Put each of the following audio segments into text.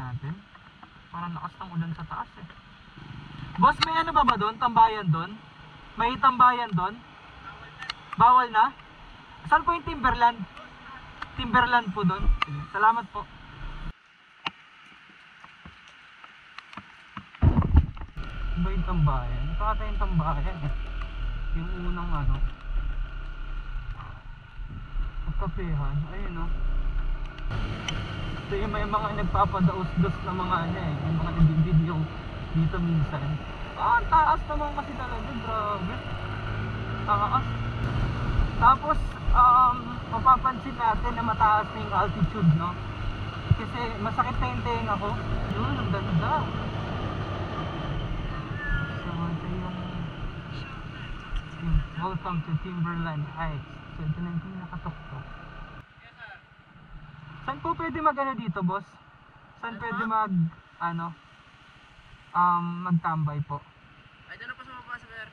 natin. Parang lakas ng ulan sa taas eh. Boss, may ano ba doon? Tambayan doon? May tambayan doon? Bawal na? Saan po yung Timberland? Timberland po doon. Sige, salamat po. Ano ba yung tambayan? Ito ata yung tambayan eh. Yung unang ano. Kapehan. Ayun o. Ito yung may mga nagpapadaos-dos na mga ano eh. Yung mga nag-video dito minsan. Ang taas naman kasi talaga. Grabe. Taas. Tapos, mapapansin natin na mataas na yung altitude, no? Kasi masakit na yung tenga ko. Yun, ang ganda. So, ito yung welcome to Timberland Heights. So, ito na yung pinakatuktok. Saan po pwede mag-ano dito, boss? Saan pwede magtambay po? Ay, doon po sa baba, sir.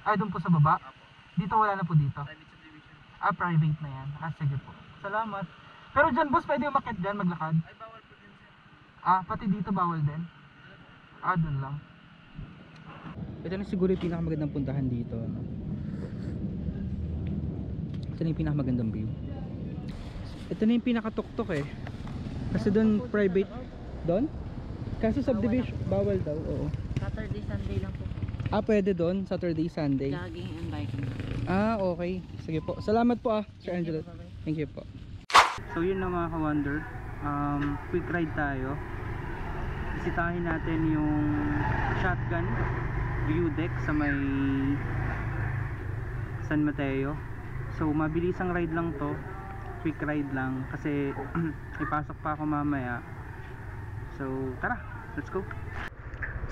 Ay, doon po sa baba? Apo. Dito wala na po dito? Private subdivision. Private na yan. Sige po. Salamat. Pero dyan, boss, pwede umakyat dyan, maglakad? Ay, bawal po din, sir. Pati dito bawal din? Doon lang. Ito na siguro yung pinakamagandang puntahan dito, no? Ito na yung pinakamagandang view. Ito na yung pinakatuktok eh. Kasi doon private. Doon? Kasi subdivision, bawal daw, oo. Saturday, Sunday lang po. Pwede doon, Saturday, Sunday. Jogging and biking. Okay. Sige po. Salamat po Sir Angelo. Thank you po. So yun na mga ka-wonder. Quick ride tayo. Bisitahin natin yung shotgun view deck sa may San Mateo. So mabilisang ride lang to. Quick ride lang kasi ipasok pa ako mamaya. So tara, let's go.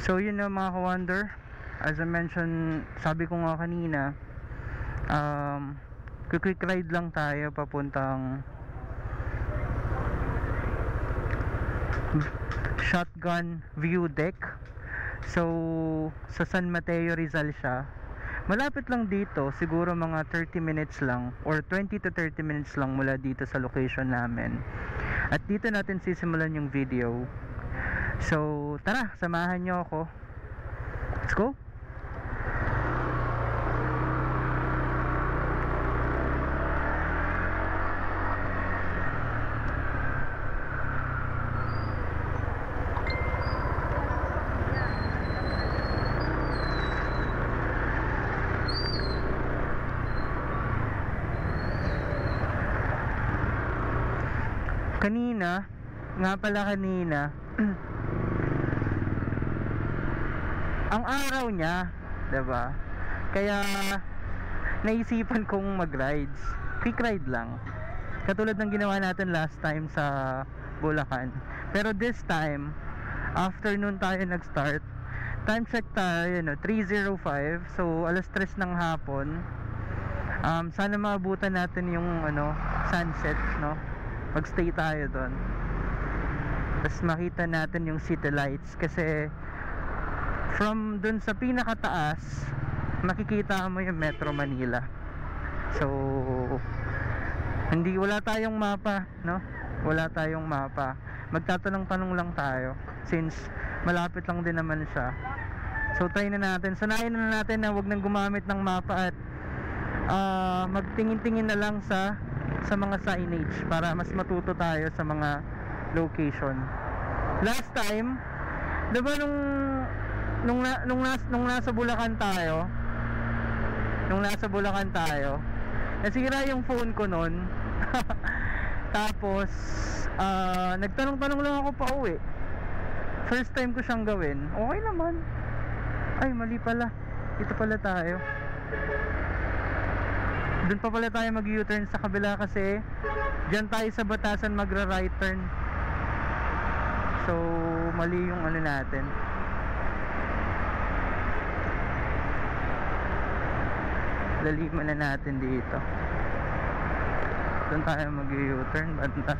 So yun na mga ka-wonder. As I mentioned, sabi ko nga kanina, quick ride lang tayo papuntang shotgun view deck. So sa San Mateo, Rizal siya. Malapit lang dito, siguro mga 30 minutes lang or 20 to 30 minutes lang mula dito sa location namin. At dito natin sisimulan yung video. So tara, samahan nyo ako. Let's go. Kanina ang araw niya, 'di ba? Kaya naisipan kong mag-rides. Quick ride lang. Katulad ng ginawa natin last time sa Bulacan. Pero this time, afternoon tayo nag-start. Time check tayo, 3:05. So alas 3 ng hapon. Sana maabutan natin yung sunset, no? Mag-stay tayo doon. Tapos makita natin yung city lights kasi from doon sa pinakataas makikita mo yung Metro Manila. So wala tayong mapa, no? Wala tayong mapa. Magtatanong-tanong lang tayo since malapit lang din naman siya. So try na natin. Sanayin na natin na wag nang gumamit ng mapa at magtingin-tingin na lang sa mga signage para mas matuto tayo sa mga location. Last time, 'di ba nung nasa Bulacan tayo, nasira yung phone ko noon. Tapos nagtanong-tanong lang ako pa uwi. First time ko siyang gawin. Okay naman. Ay, mali pala. Dito pala tayo. Doon pa pala tayo mag-U-turn sa kabila kasi diyan tayo sa Batasan magra-right turn. So mali yung natin. Laliman na natin dito. Doon tayo mag-U-turn, banda.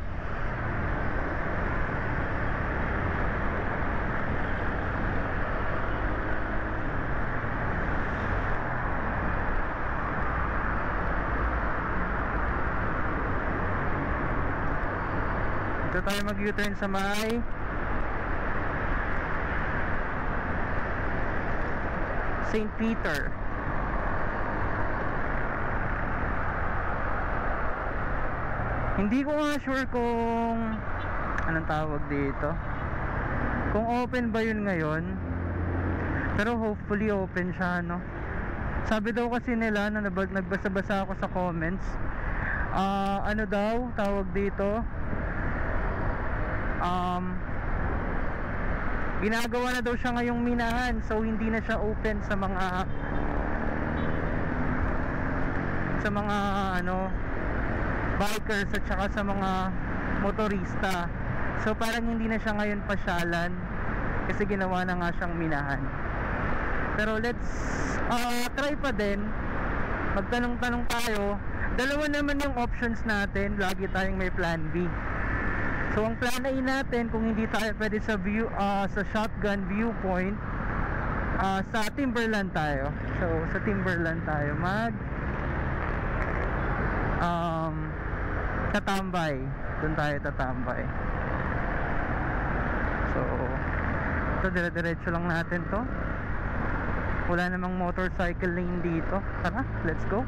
Dito tayo mag-U-turn sa may St. Peter. Hindi ko nga sure kung anong tawag dito, kung open ba yun ngayon, pero hopefully open siya, no? Sabi daw kasi nila na nagbasa-basa ako sa comments, ano daw tawag dito, ginagawa na daw siya ngayong minahan, so hindi na siya open sa mga ano, bikers at saka sa mga motorista. So parang hindi na siya ngayon pasyalan kasi ginawa na nga siyang minahan. Pero let's try pa din, magtanong-tanong tayo. Dalawa naman yung options natin, lagi tayong may plan B. So ang plan A natin, kung hindi tayo pwede sa sa shotgun viewpoint, sa Timberland tayo. So sa Timberland tayo tatambay. Doon tayo tatambay. So ito, dire-diretso lang natin to. Wala namang motorcycle lane dito. Tara, let's go.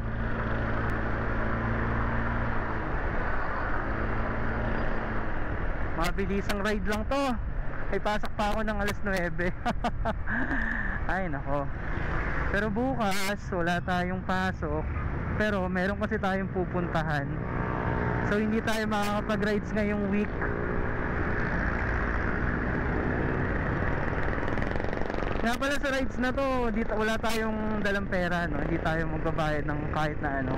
Mabilisang ride lang to. Ay pasok pa ako ng alas 9. Ay nako. Pero bukas wala tayong pasok, pero meron kasi tayong pupuntahan. So hindi tayo makakapag-rides ngayong week. Kaya pala sa rides na to, dito wala tayong dalang pera, no? Hindi tayo magbabayad ng kahit na ano.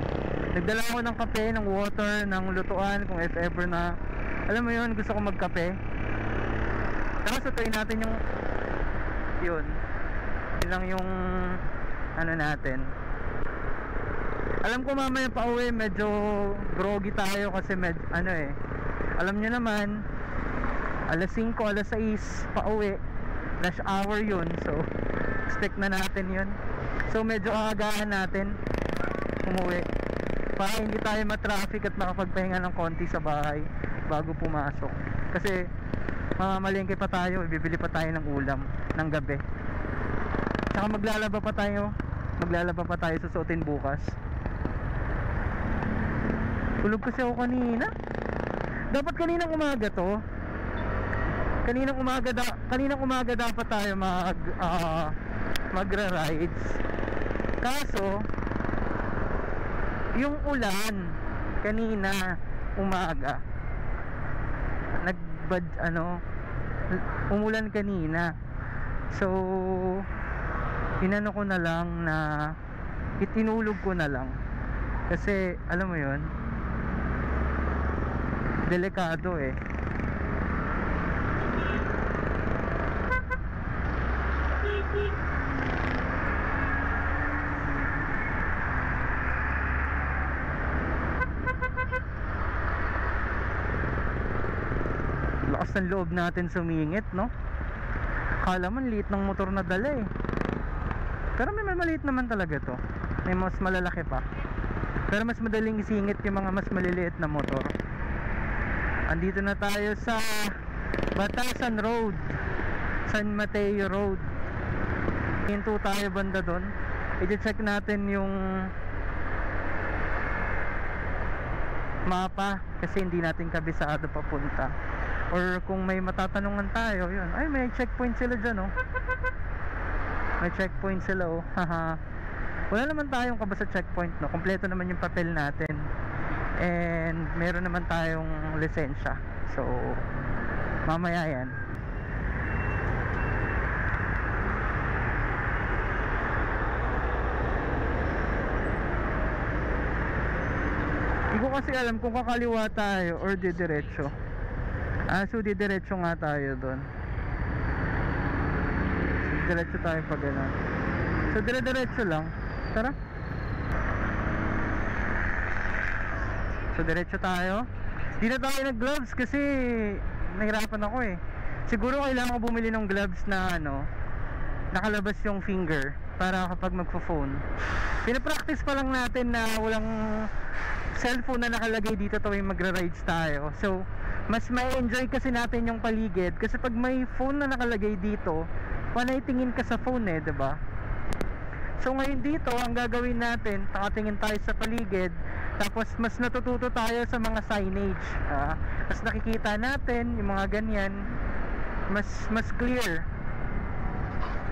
Nagdala ako ng kape, ng water, ng lutuan, kung if ever na, alam mo yun, gusto ko magkape. Tapos tutuin natin yung yun lang yung ano natin. Alam ko mamaya pa uwi medyo groggy tayo kasi ano eh, alam nyo naman alas 5, alas 6 pa uwi, rush hour yun. So expect na natin yun. So medyo aagahan natin umuwi para hindi tayo matraffic at makapagpahinga ng konti sa bahay bago pumasok. Kasi mamamalengke pa tayo, bibili pa tayo ng ulam ng gabi. Saka maglalaba pa tayo susuotin bukas. Tulog kasi ako kanina. Dapat kaninang umaga to. Kaninang umaga dapat tayo magra-rides. Kaso yung ulan kanina umaga umulan kanina. So inano ko na lang na itinulog ko na lang kasi alam mo yun, delikado eh. Lakas ng loob natin sumingit, no? Akala mo liit ng motor na dala eh, pero may maliit naman talaga to. May mas malalaki pa, pero mas madaling isingit yung mga mas maliliit na motor. Andito na tayo sa Batasan Road, San Mateo Road. Hinto tayo banda doon. I-check natin yung mapa kasi hindi natin kabisado papunta. Or kung may matatanungan tayo, yun, ay may checkpoint sila dyan, oh. May checkpoint sila, oh. Haha. Wala naman tayong kaba sa checkpoint, no. Kompleto naman yung papel natin. And meron naman tayong lisensya. So mamaya yan. Hindi ko kasi alam kung kakaliwa tayo or didiretso. So didiretso nga tayo doon. Diretso tayo pag gano'n. So dire-diretso lang. Tara. So diretso tayo. Di na tayo nag-gloves kasi nahirapan ako eh. Siguro kailangan ko bumili ng gloves na nakalabas yung finger para kapag magpo-phone. Pinapractice pa lang natin na walang cellphone na nakalagay dito tuwing magra-rides tayo. So mas ma-enjoy kasi natin yung paligid kasi pag may phone na nakalagay dito, panay tingin ka sa phone eh, 'di ba? So ngayon dito, ang gagawin natin, nakatingin tayo sa paligid, tapos mas natututo tayo sa mga signage. Mas nakikita natin yung mga ganyan, mas clear.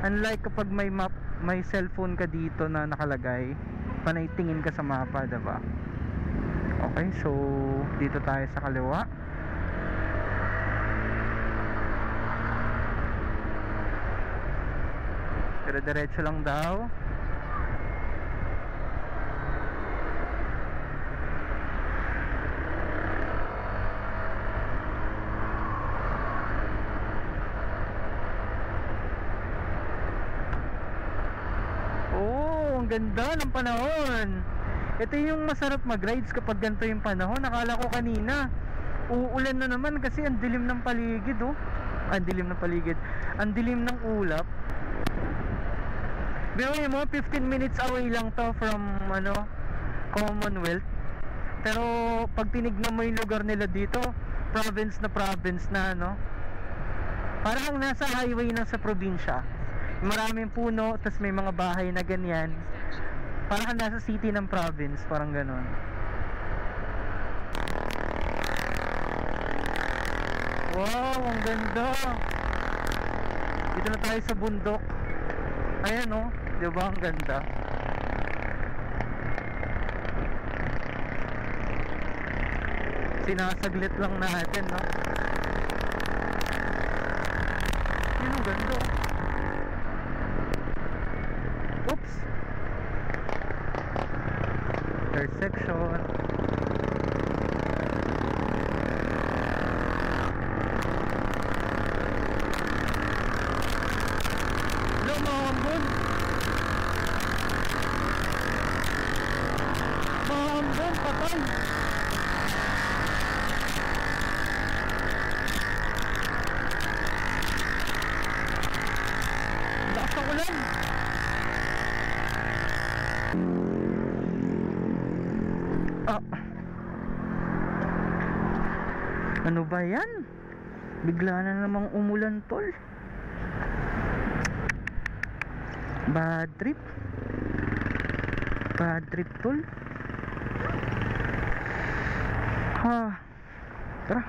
Unlike kapag may map, may cellphone ka dito na nakalagay, panay tingin ka sa mapa, diba? Okay, so dito tayo sa kaliwa. Pero diretso lang daw. Oh, ang ganda ng panahon. Ito yung masarap mag-rides kapag ganito yung panahon. Nakala ko kanina uulan na naman kasi ang dilim ng paligid, oh. Ang dilim ng paligid. Ang dilim ng ulap. Biruin mo, 15 minutes away lang to from Commonwealth. Pero pag tinignan mo yung lugar nila dito, province na parang nasa highway na sa probinsya. Maraming puno, tas may mga bahay na ganyan. Parang nasa city ng province, parang ganon. Wow, ang ganda. Dito na tayo sa bundok. Ayan, oh, di ba ang ganda? Sinasaglit lang natin, no? Yun ang ganda. Oops. Intersection. Mahambon, patay. Lakas ng ulan. Ano ba yan? Bigla na namang umulan, tol. Bad trip tol. Tara.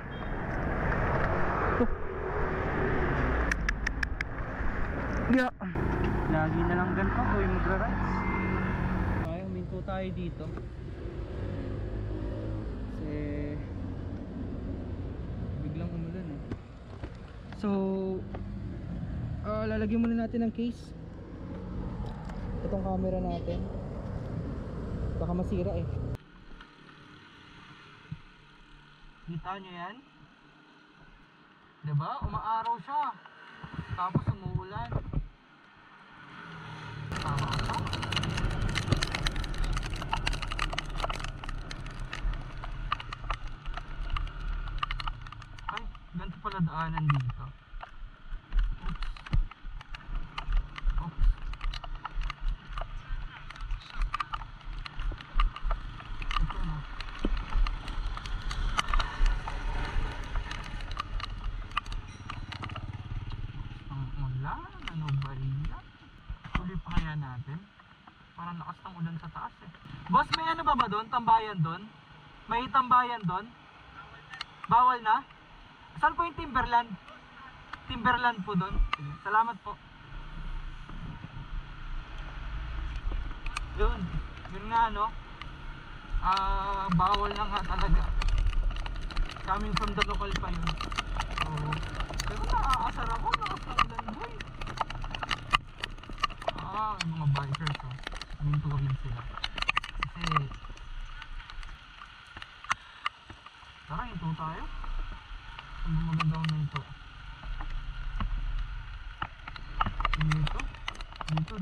Lagi na lang ganito ko yung magra-rides. Okay, huminto tayo dito kasi biglang umulan, eh. So lalagyan muna natin ng case itong camera natin, baka masira, eh. Kita nyo yan? Diba? Umaaraw siya, tapos umuulan. Tama ka? Ay, ganito pala daanan dito. Ano ba yan? Tuloy pa kaya natin? Parang lakas ng ulan sa taas, eh. Boss, may ano ba doon? Tambayan doon? May tambayan doon? Bawal na? Saan po yung Timberland? Timberland po doon? Salamat po. Yun nga, no? Bawal na nga talaga. Coming from the local pa yun. So, pero naaasar ako, lakas ng ulan, boy. Yung mga bikers, oh. Minto rin sila. Kasi tara, hinto tayo. Ano magandang minto? Dito. Hinto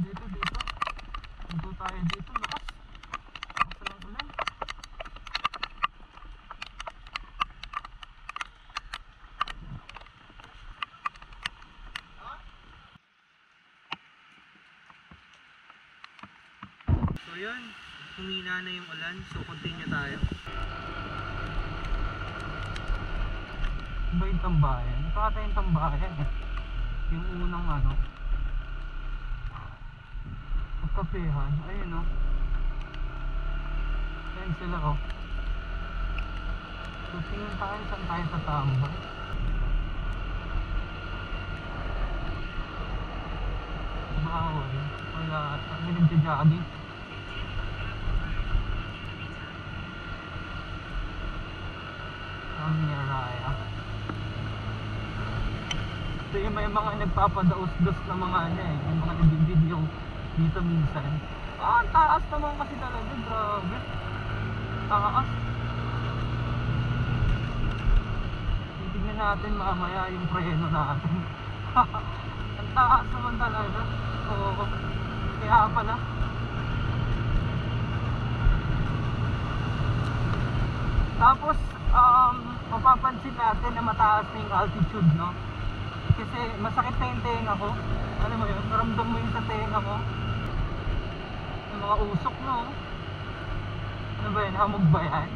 tayo dito, lakas. Lakas ng ulan. So yun, humina na yung ulan, so continue tayo. Ano ba yung tambayan? Ito ata yung tambayan, eh. Yung unang ano. kapehan. Ayun oh. Ayan sila oh. So tingin tayo saan tayo tatambay. Bawal. Wala ata. May nagja-jogging. Raya. So yung may mga nagpapadaos-dos na mga ano eh, yung mga nag-video dito minsan. Ang taas naman kasi talaga, grabe. Taas. Titignan natin mamaya yung preno natin. Ang taas naman talaga. Oo. Kaya pala. Tapos, mapapansin natin na mataas na yung altitude, no? Kasi masakit na yung tenga ko. Ano mo yun? Naramdam mo yung sa tenga mo. Yung mga usok, no? Ano ba yun? Hamog ba yan?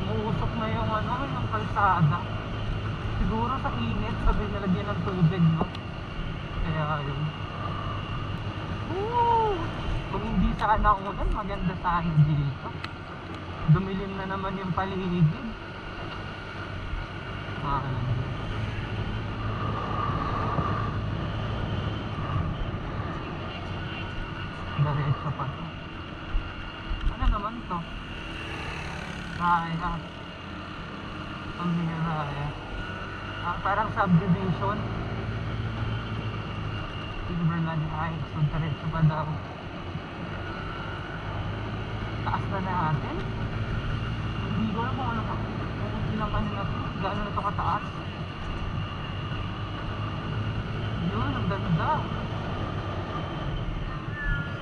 Umuusok na yung ano, yung kalsada. Siguro sa init, sabi nalagyan ng tubig, no? Kaya yun. Woo! Kung hindi sana ulan, maganda sana dito. Dumilim na naman yung paligid. Diretso pa to. Ano naman to? Raya. Raya. Parang subdivision. Timberland Heights. So diretso pa daw. Taas na natin. Hindi ko alam kung ano pa. Kung ilang ano na to. Gaano na to kataas. Yun, ang ganda.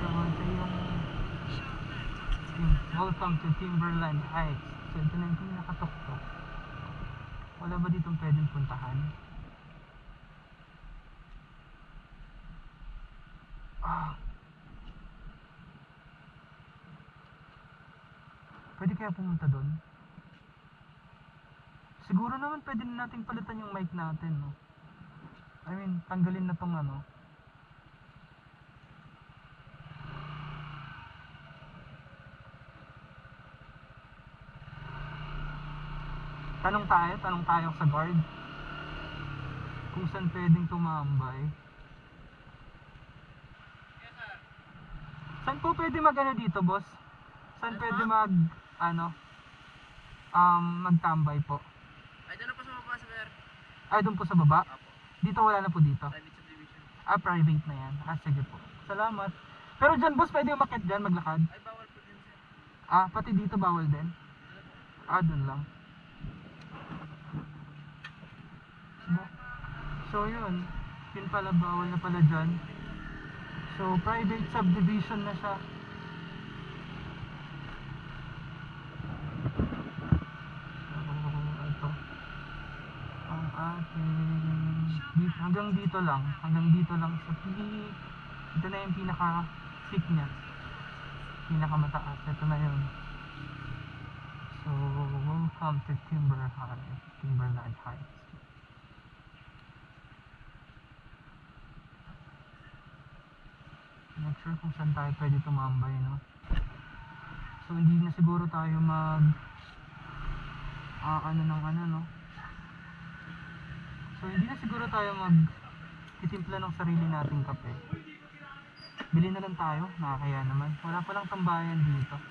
So ito yung welcome to Timberland Heights. So ito na yung pinakatuktok. Wala ba ditong pwedeng puntahan? Pwede kaya pumunta doon? Siguro naman pwede na natin palitan yung mic natin, no? I mean, tanggalin na tong ano. Tanong tayo sa guard. Kung saan pwedeng tumambay. Saan po pwede mag-ano dito, boss? Saan pwede magtambay po? Ay, doon na po sa baba, sir. Ay, doon po sa baba? Apo. Dito wala na po dito? Private subdivision. Private na yan. Sige po. Salamat. Pero dyan, boss, pwede umakyat dyan, maglakad? Ay, bawal po din, sir. Pati dito bawal din? Doon lang. So, yun. Yun pala, bawal na pala dyan. So, private subdivision na siya. Ito. Ang ating... Hanggang dito lang sa peak. Ito na yung pinaka-peak niya. Pinaka-mataas. Ito na yun. So, welcome to Timberland Heights. Not sure kung saan tayo pwede tumambay, no? So, hindi na siguro tayo no? So, hindi na siguro tayo titimpla ng sarili nating kape. Bili na lang tayo, nakakaya naman. Wala palang tambayan dito.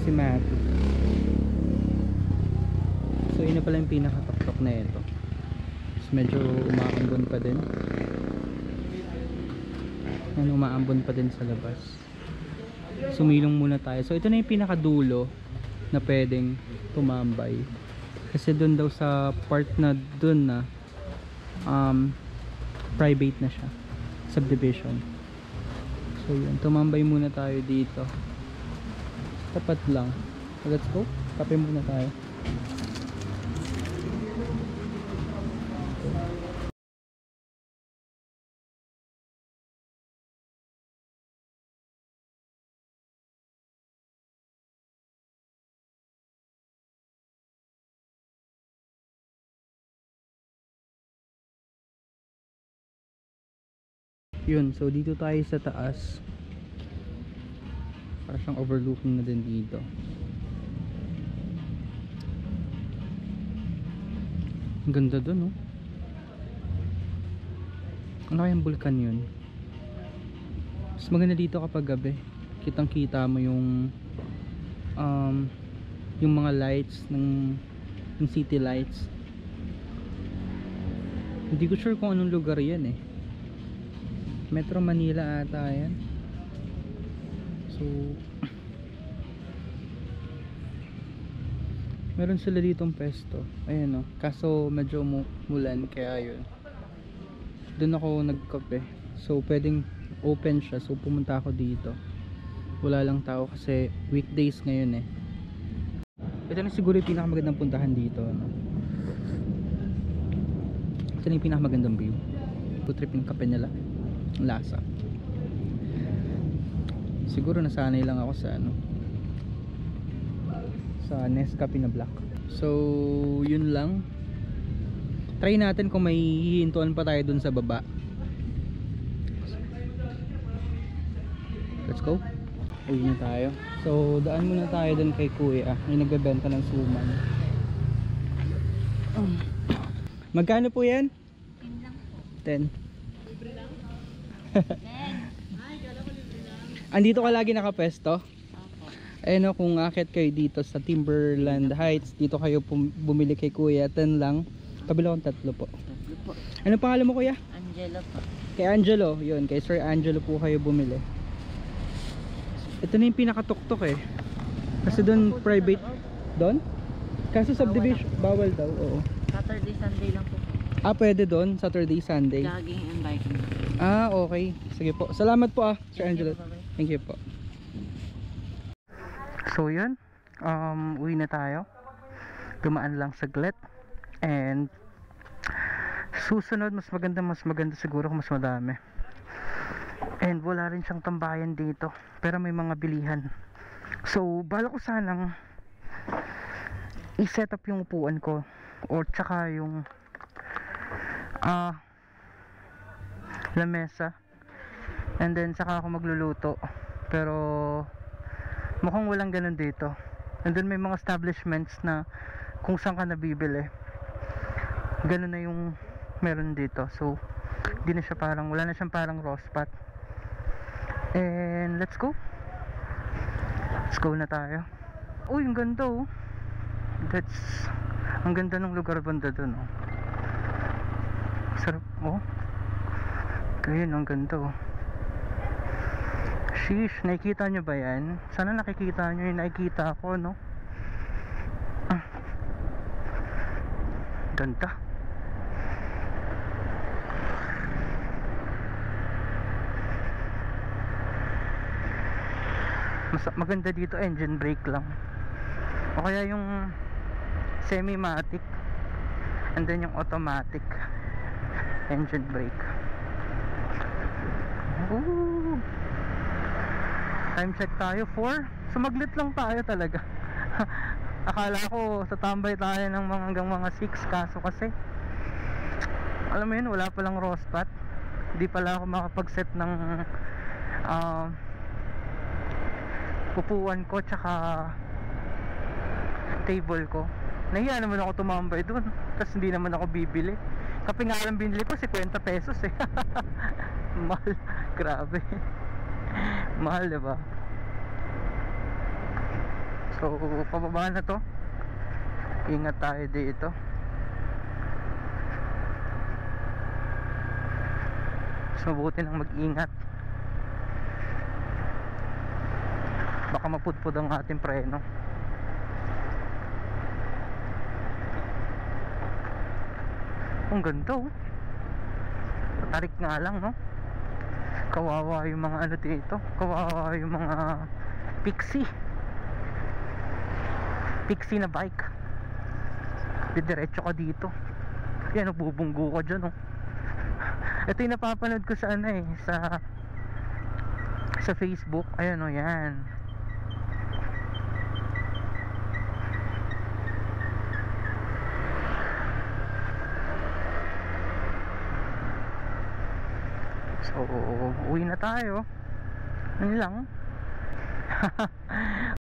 Si Matty. So yun na pala yung pinakatok-tok na ito. Medyo umaambon pa din. Umaambon pa din sa labas. Sumilong muna tayo. So ito na yung pinakadulo na pwedeng tumambay. Kasi dun daw sa part na dun na private na siya. Subdivision. So yun, tumambay muna tayo dito. Tapat lang. So let's go. Kape muna tayo. Yun, so dito tayo sa taas. Para siyang overlooking na din dito. Ang ganda dun, oh. Ano kayang bulkan yun? Mas maganda dito kapag gabi. Kitang kita mo yung mga lights ng city lights. Hindi ko sure kung anong lugar yan eh. Metro Manila ata yan. So meron sila ditong pesto. Ayan o. Kaso medyo mulan kaya yun. Doon ako nagkape. So pwedeng open siya. So pumunta ako dito. Wala lang tao kasi weekdays ngayon eh. Ito na siguro yung pinakamagandang puntahan dito, no? Ito na yung pinakamagandang view. Food trip yung kape nila. Ang lasa. Siguro nasanay lang ako sa sa Nescafe na black. So yun lang. Try natin kung may hihintuan pa tayo dun sa baba. Let's go. Uwi na tayo. So daan muna tayo dun kay kuya. May nagbebenta ng suman. Magkano po yan? 10 lang po. 10. Andito ka lagi nakapesto? Opo. Ayun o, kung akit kayo dito sa Timberland Heights, dito kayo bumili kay kuya, 10 lang. Kabila kong 3 po. Tatlo po. Ano pangalan mo kuya? Angela po. Kay Angelo, yun, kay Sir Angelo po kayo bumili. Ito na yung pinakatuktok eh. Kasi doon private. Doon? Kasi subdivision, bawal daw, oo. Saturday, Sunday lang po. Ah, pwede doon, Saturday, Sunday. Jogging and biking. Ah, okay. Sige po. Salamat po Sir Angelo. Bye-bye. Thank you po. So yun, uwi na tayo. Dumaan lang saglit. And susunod, mas maganda siguro kung mas madami. And wala rin siyang tambayan dito. Pero may mga bilihan. So, bala ko sanang i-set up yung upuan ko. Or tsaka yung lamesa. And then saka ako magluluto. Pero mukhang walang ganun dito. And then may mga establishments na kung saan ka nabibili, ganun na yung meron dito. So di na siya parang, wala na siyang parang raw spot. And let's go na tayo. Uy, ang ganda oh. Ang ganda ng lugar banda dun oh. Sarap oh. Ayun, ang ganda oh. Sheesh, nakikita nyo ba yan? Sana nakikita nyo yung nakikita ko, no? Ganda. Maganda dito, engine brake lang. O kaya yung semi-matic. And then yung automatic engine brake. Ooh. Time check tayo 4. Sumaglit lang tayo talaga. Akala ko tatambay tayo ng hanggang mga 6. Kaso kasi alam mo yun, wala palang raw spot. Hindi pala ako makapag-set ng upuan ko tsaka table ko. Nahiya naman ako tumambay dun. Kasi hindi naman ako bibili. Kape nga lang binili ko 50 pesos eh. Mahal. Grabe. Mahal, diba? So pababa na to. Ingat tayo dito. So mabuti nang mag-ingat. Baka mapudpud ang ating preno. Ang ganda oh. Tarik nga lang no. Kawawa yung mga ano dito. Kawawa yung mga pixie na bike. Didiretso ka dito. Yan, bubunggo ka dyan oh. Ito yung napapanood ko sa ano eh, sa Facebook. Ayan oh, yan. So, uwi na tayo. Yun lang.